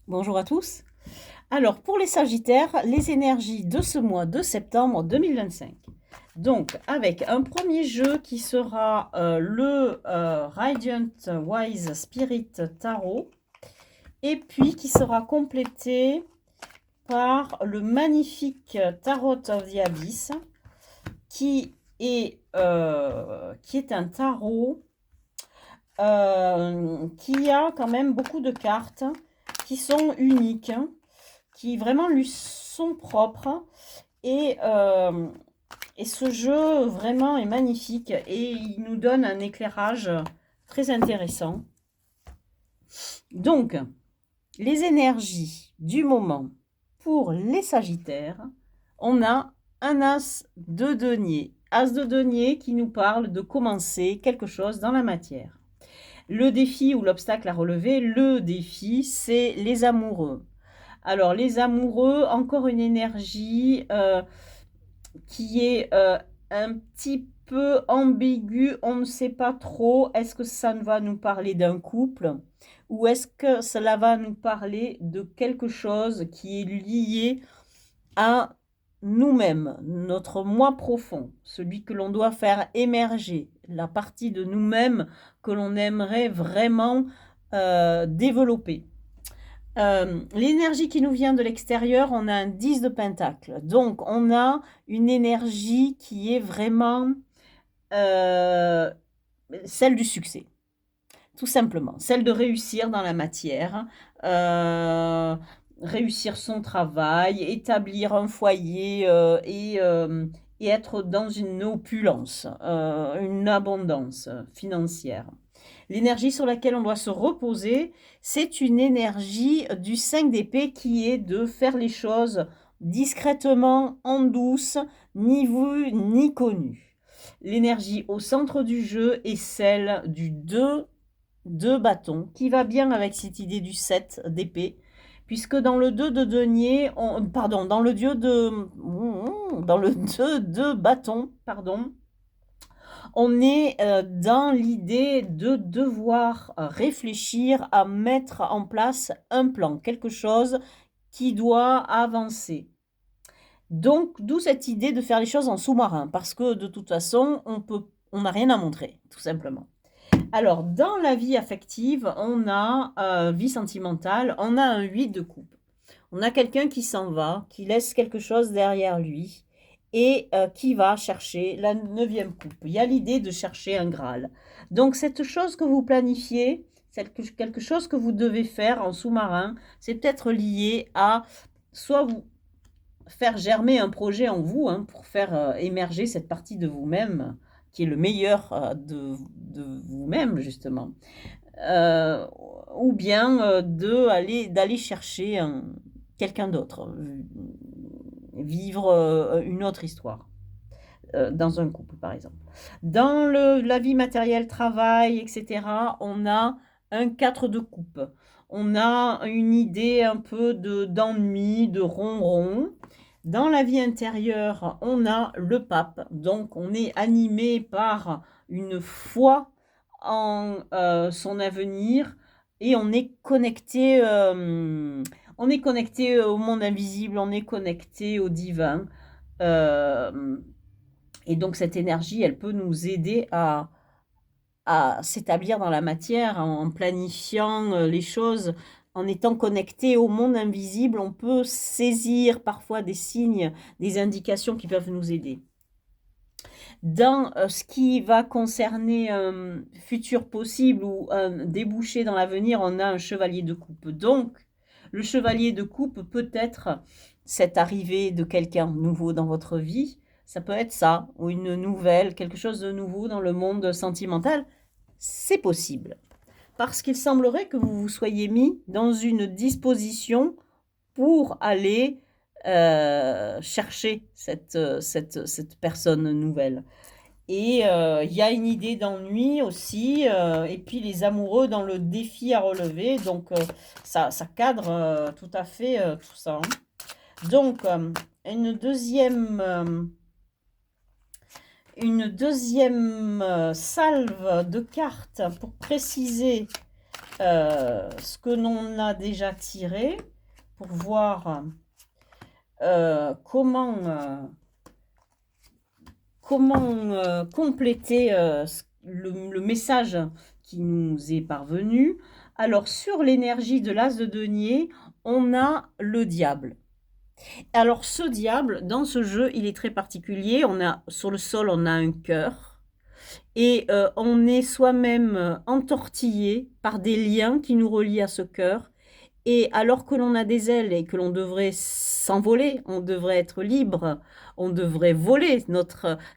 Bonjour à tous. Alors, pour les Sagittaires, les énergies de ce mois de septembre 2025. Donc, avec un premier jeu qui sera le Radiant Wise Spirit Tarot, et puis qui sera complété par le magnifique Tarot of the Abyss, qui est un tarot qui a quand même beaucoup de cartes qui sont uniques, qui vraiment lui sont propres. Et, euh, et ce jeu vraiment est magnifique et il nous donne un éclairage très intéressant. Donc, les énergies du moment pour les Sagittaires, on a un as de denier. As de denier qui nous parle de commencer quelque chose dans la matière. Le défi ou l'obstacle à relever, le défi, c'est les amoureux. Alors, les amoureux, encore une énergie qui est un petit peu ambiguë. On ne sait pas trop, est-ce que ça va nous parler d'un couple ou est-ce que cela va nous parler de quelque chose qui est lié à nous-mêmes, notre moi profond, celui que l'on doit faire émerger, la partie de nous-mêmes que l'on aimerait vraiment développer. L'énergie qui nous vient de l'extérieur, on a un 10 de pentacle. Donc, on a une énergie qui est vraiment euh, celle du succès, tout simplement. Celle de réussir dans la matière, euh, réussir son travail, établir un foyer et être dans une opulence, une abondance financière. L'énergie sur laquelle on doit se reposer, c'est une énergie du 5 d'épée qui est de faire les choses discrètement, en douce, ni vu ni connu. L'énergie au centre du jeu est celle du 2 bâtons, qui va bien avec cette idée du 7 d'épée, puisque dans le 2 de denier, pardon, dans le 2 de bâton, pardon, on est dans l'idée de devoir réfléchir à mettre en place un plan, quelque chose qui doit avancer. Donc, d'où cette idée de faire les choses en sous-marin, parce que de toute façon, on n'a rien à montrer, tout simplement. Alors, dans la vie affective, on a vie sentimentale, on a un 8 de coupe. On a quelqu'un qui s'en va, qui laisse quelque chose derrière lui et qui va chercher la 9e coupe. Il y a l'idée de chercher un Graal. Donc, cette chose que vous planifiez, quelque chose que vous devez faire en sous-marin, c'est peut-être lié à soit vous faire germer un projet en vous pour faire émerger cette partie de vous-même qui est le meilleur de vous-même, justement. Euh, ou bien d'aller chercher quelqu'un d'autre, vivre une autre histoire, dans un couple, par exemple. Dans la vie matérielle, travail, etc., on a un 4 de coupe. On a une idée un peu d'ennui, de ronron. Dans la vie intérieure, on a le pape. Donc, on est animé par une foi en son avenir et on est connecté au monde invisible, on est connecté au divin. Euh, et donc cette énergie, elle peut nous aider à s'établir dans la matière en planifiant les choses, en étant connecté au monde invisible. On peut saisir parfois des signes, des indications qui peuvent nous aider. Dans ce qui va concerner un futur possible ou un débouché dans l'avenir, on a un chevalier de coupe. Donc, le chevalier de coupe peut être cette arrivée de quelqu'un nouveau dans votre vie. Ça peut être ça, ou une nouvelle, quelque chose de nouveau dans le monde sentimental. C'est possible. Parce qu'il semblerait que vous vous soyez mis dans une disposition pour aller chercher cette personne nouvelle. Et il y a une idée d'ennui aussi, et puis les amoureux dans le défi à relever, donc ça cadre tout à fait tout ça. Donc, une deuxième salve de cartes pour préciser ce que l'on a déjà tiré pour voir comment compléter le message qui nous est parvenu. Alors, sur l'énergie de l'as de denier, on a le diable. Alors, ce diable, dans ce jeu, il est très particulier. Sur le sol, on a un cœur. Et on est soi-même entortillé par des liens qui nous relient à ce cœur. Et alors que l'on a des ailes et que l'on devrait s'envoler, on devrait être libre, on devrait voler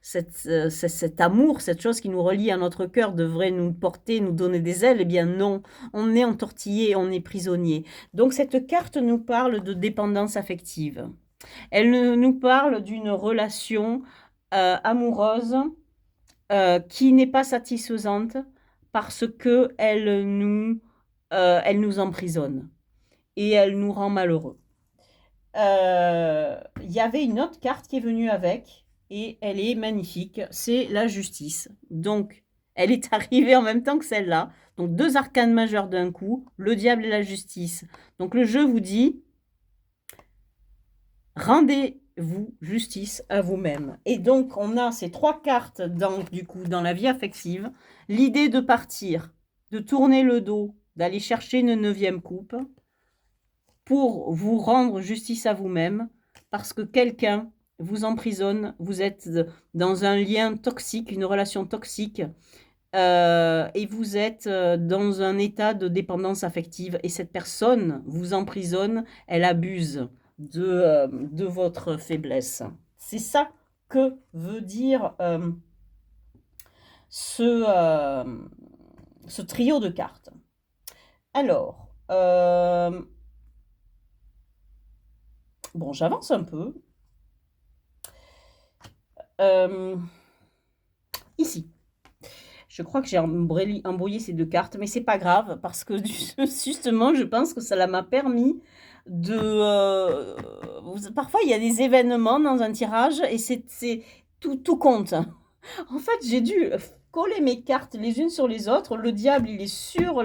cet amour, cette chose qui nous relie à notre cœur devrait nous porter, nous donner des ailes. Eh bien non, on est entortillé, on est prisonnier. Donc cette carte nous parle de dépendance affective. Elle nous parle d'une relation amoureuse qui n'est pas satisfaisante parce qu'elle nous emprisonne et elle nous rend malheureux. Il y avait une autre carte qui est venue avec et elle est magnifique, c'est la justice. Donc, elle est arrivée en même temps que celle-là. Donc, 2 arcanes majeurs d'un coup, le diable et la justice. Donc, le jeu vous dit, rendez-vous justice à vous-même. Et donc, on a ces 3 cartes dans la vie affective. L'idée de partir, de tourner le dos, d'aller chercher une 9e coupe, pour vous rendre justice à vous-même, parce que quelqu'un vous emprisonne, vous êtes dans un lien toxique, une relation toxique, et vous êtes dans un état de dépendance affective, et cette personne vous emprisonne, elle abuse de votre faiblesse. C'est ça que veut dire ce trio de cartes. Alors, bon, j'avance un peu. Ici. Je crois que j'ai embrouillé ces 2 cartes, mais c'est pas grave, parce que justement, je pense que ça m'a permis de... parfois, il y a des événements dans un tirage, et tout compte. En fait, j'ai dû coller mes cartes les unes sur les autres. Le diable, il est sur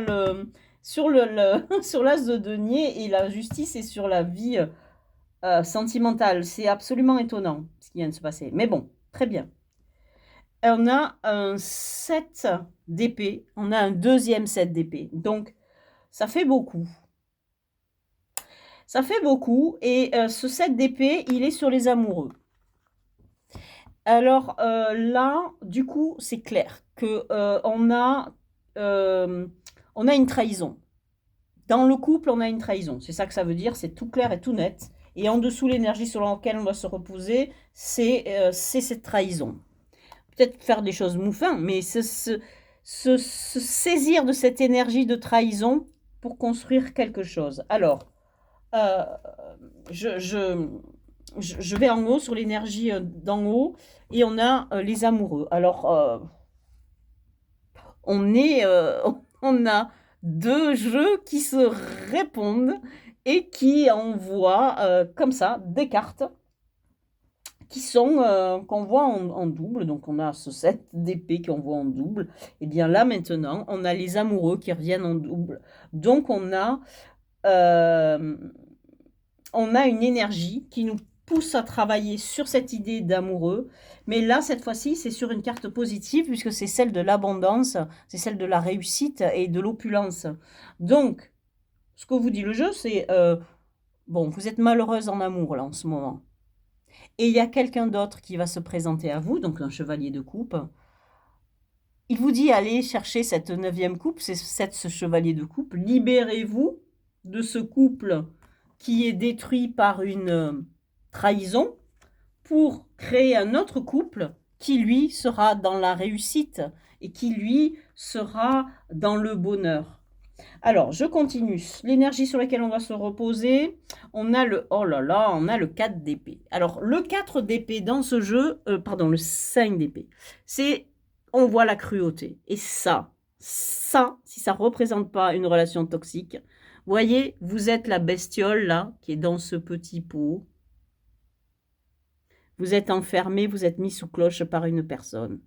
sur l'as de denier, et la justice est sur la vie sentimentale. C'est absolument étonnant ce qui vient de se passer. Mais bon, très bien. On a un 7 d'épée, on a un 2e 7 d'épée. Donc, ça fait beaucoup. Ça fait beaucoup, et ce 7 d'épée, il est sur les amoureux. Alors là, du coup, c'est clair que on a une trahison. Dans le couple, on a une trahison. C'est ça que ça veut dire, c'est tout clair et tout net. Et en dessous, l'énergie sur laquelle on doit se reposer, c'est cette trahison. Peut-être faire des choses moufins, mais se saisir de cette énergie de trahison pour construire quelque chose. Alors, je vais en haut, sur l'énergie d'en haut, et on a les amoureux. Alors, on a 2 jeux qui se répondent et qui envoient comme ça des cartes qu'on voit en double. Donc on a ce 7 d'épée qu'on voit en double. Et bien là maintenant, on a les amoureux qui reviennent en double. Donc on a une énergie qui nous pousse à travailler sur cette idée d'amoureux. Mais là, cette fois-ci, c'est sur une carte positive, puisque c'est celle de l'abondance, c'est celle de la réussite et de l'opulence. Donc, ce que vous dit le jeu, c'est, bon, vous êtes malheureuse en amour, là, en ce moment. Et il y a quelqu'un d'autre qui va se présenter à vous, donc un chevalier de coupe. Il vous dit, allez chercher cette 9e coupe, c'est ce chevalier de coupe. Libérez-vous de ce couple qui est détruit par une trahison pour créer un autre couple qui, lui, sera dans la réussite et qui, lui, sera dans le bonheur. Alors, je continue. L'énergie sur laquelle on va se reposer, on a on a le 4 d'épée. Alors, le 4 d'épée dans ce jeu, le 5 d'épée, on voit la cruauté. Et ça, si ça ne représente pas une relation toxique, voyez, vous êtes la bestiole, là, qui est dans ce petit pot. Vous êtes enfermé, vous êtes mis sous cloche par une personne.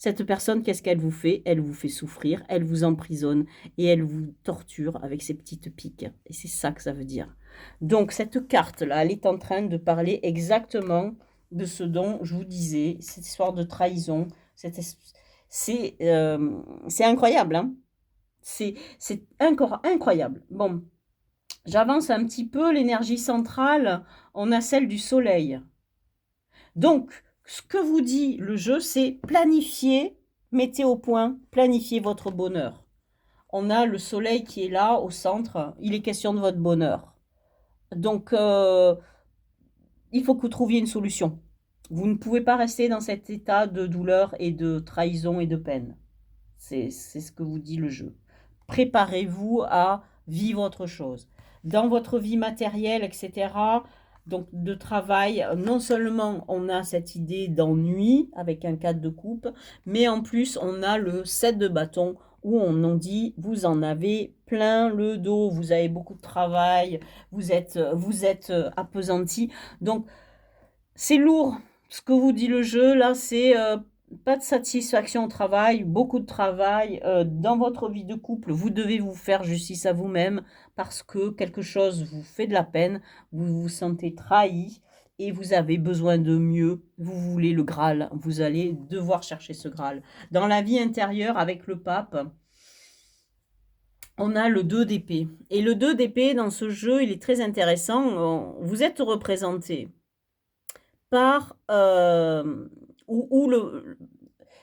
Cette personne, qu'est-ce qu'elle vous fait? Elle vous fait souffrir, elle vous emprisonne et elle vous torture avec ses petites piques. Et c'est ça que ça veut dire. Donc, cette carte-là, elle est en train de parler exactement de ce dont je vous disais, cette histoire de trahison. C'est incroyable, hein? C'est encore incroyable. Bon, j'avance un petit peu. L'énergie centrale, on a celle du soleil. Donc, ce que vous dit le jeu, c'est planifier, mettez au point, planifiez votre bonheur. On a le soleil qui est là, au centre. Il est question de votre bonheur. Donc, il faut que vous trouviez une solution. Vous ne pouvez pas rester dans cet état de douleur et de trahison et de peine. C'est ce que vous dit le jeu. Préparez-vous à vivre autre chose. Dans votre vie matérielle, etc., donc de travail, non seulement on a cette idée d'ennui avec un 4 de coupe, mais en plus on a le 7 de bâton où on en dit vous en avez plein le dos, vous avez beaucoup de travail, vous êtes appesanti. Donc c'est lourd. Ce que vous dit le jeu là, c'est pas de satisfaction au travail, beaucoup de travail. Dans votre vie de couple, vous devez vous faire justice à vous-même parce que quelque chose vous fait de la peine, vous vous sentez trahi et vous avez besoin de mieux. Vous voulez le Graal, vous allez devoir chercher ce Graal. Dans la vie intérieure avec le pape, on a le 2 d'épée. Et le 2 d'épée, dans ce jeu, il est très intéressant. Vous êtes représenté par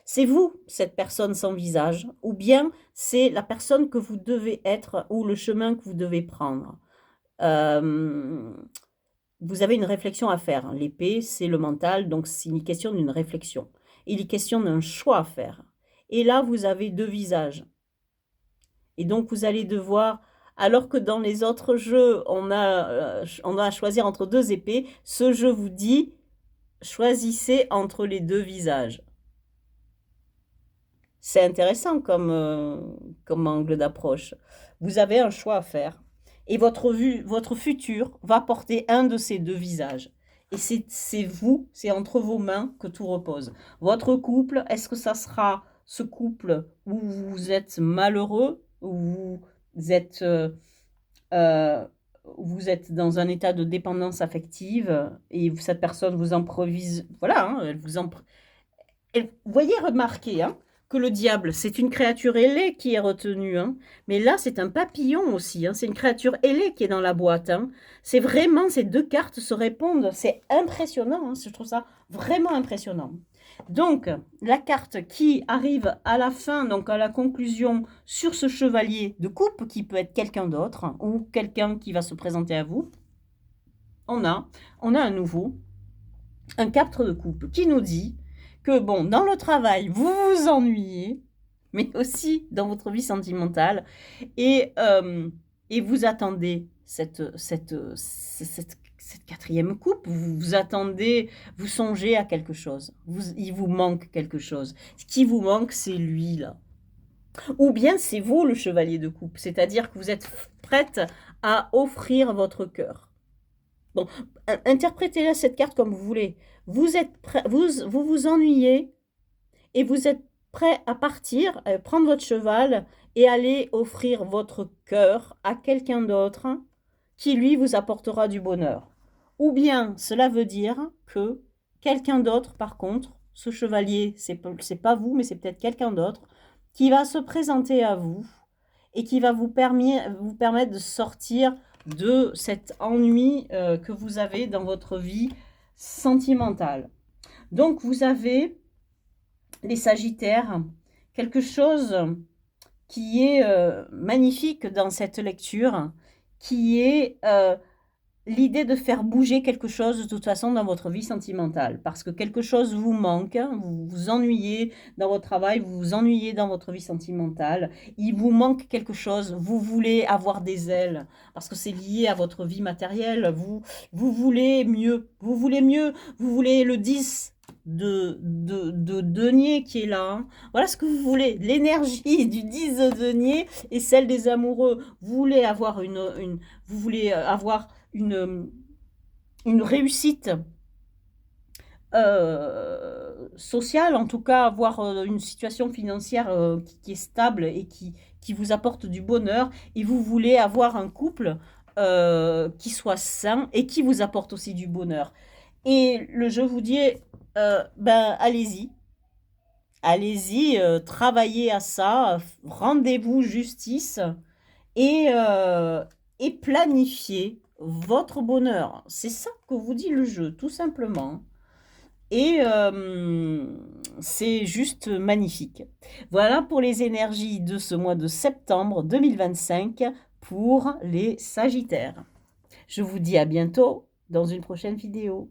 c'est vous, cette personne sans visage, ou bien c'est la personne que vous devez être ou le chemin que vous devez prendre. Vous avez une réflexion à faire. L'épée, c'est le mental, donc c'est une question d'une réflexion. Il est question d'un choix à faire. Et là, vous avez deux visages. Et donc, vous allez devoir, alors que dans les autres jeux, on a à choisir entre deux épées, ce jeu vous dit, choisissez entre les deux visages. C'est intéressant comme angle d'approche. Vous avez un choix à faire. Et votre futur va porter un de ces deux visages. Et c'est vous, c'est entre vos mains que tout repose. Votre couple, est-ce que ça sera ce couple où vous êtes malheureux, où vous êtes, dans un état de dépendance affective et cette personne vous improvise, voilà, hein, elle vous voyez, remarquez, hein, que le diable, c'est une créature ailée qui est retenue. Hein. Mais là, c'est un papillon aussi. Hein. C'est une créature ailée qui est dans la boîte. Hein. C'est vraiment, ces deux cartes se répondent. C'est impressionnant. Hein. Je trouve ça vraiment impressionnant. Donc, la carte qui arrive à la fin, donc à la conclusion, sur ce chevalier de coupe, qui peut être quelqu'un d'autre, hein, ou quelqu'un qui va se présenter à vous, on a à nouveau un 4 de coupe qui nous dit que, bon, dans le travail, vous vous ennuyez, mais aussi dans votre vie sentimentale, et vous attendez cette quatrième coupe, vous attendez, vous songez à quelque chose, il vous manque quelque chose. Ce qui vous manque, c'est lui, là. Ou bien c'est vous, le chevalier de coupe, c'est-à-dire que vous êtes prête à offrir votre cœur. Bon, interprétez cette carte comme vous voulez. Vous vous ennuyez et vous êtes prêt à partir, prendre votre cheval et aller offrir votre cœur à quelqu'un d'autre qui, lui, vous apportera du bonheur. Ou bien, cela veut dire que quelqu'un d'autre, par contre, ce chevalier, c'est pas vous, mais c'est peut-être quelqu'un d'autre, qui va se présenter à vous et qui va vous permettre de sortir de cet ennui que vous avez dans votre vie sentimentale. Donc, vous avez, les Sagittaires, quelque chose qui est magnifique dans cette lecture, qui est l'idée de faire bouger quelque chose de toute façon dans votre vie sentimentale, parce que quelque chose vous manque, hein, vous vous ennuyez dans votre travail, vous vous ennuyez dans votre vie sentimentale, il vous manque quelque chose, vous voulez avoir des ailes, parce que c'est lié à votre vie matérielle, vous voulez mieux, vous voulez le 10 de denier qui est là, hein. Voilà ce que vous voulez, l'énergie du 10 de denier et celle des amoureux, vous voulez avoir une réussite social, en tout cas avoir une situation financière qui est stable et qui vous apporte du bonheur, et vous voulez avoir un couple qui soit sain et qui vous apporte aussi du bonheur. Et je vous dis, ben allez-y, allez-y, travaillez à ça, rendez-vous justice et, euh, et planifiez votre bonheur. C'est ça que vous dit le jeu, tout simplement. Et c'est juste magnifique. Voilà pour les énergies de ce mois de septembre 2025 pour les Sagittaires. Je vous dis à bientôt dans une prochaine vidéo.